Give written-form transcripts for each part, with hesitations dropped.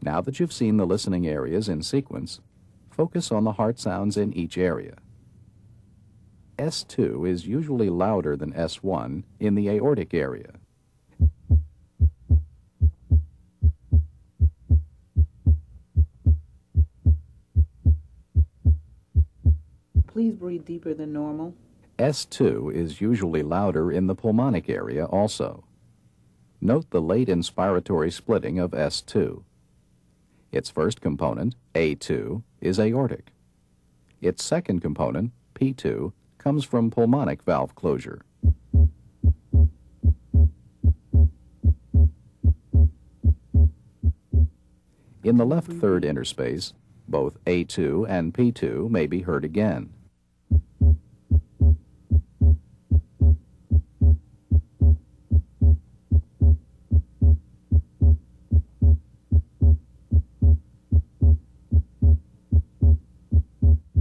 Now that you've seen the listening areas in sequence, focus on the heart sounds in each area. S2 is usually louder than S1 in the aortic area. Please breathe deeper than normal. S2 is usually louder in the pulmonic area also. Note the late inspiratory splitting of S2. Its first component, A2, is aortic. Its second component, P2, comes from pulmonic valve closure. In the left third interspace, both A2 and P2 may be heard again.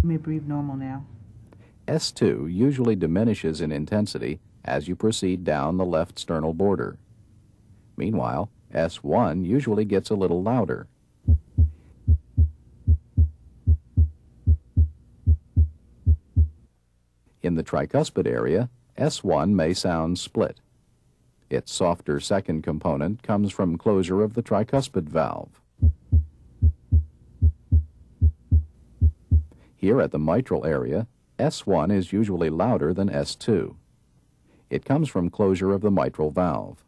You may breathe normal now. S2 usually diminishes in intensity as you proceed down the left sternal border. Meanwhile, S1 usually gets a little louder. In the tricuspid area, S1 may sound split. Its softer second component comes from closure of the tricuspid valve. Here at the mitral area, S1 is usually louder than S2. It comes from closure of the mitral valve.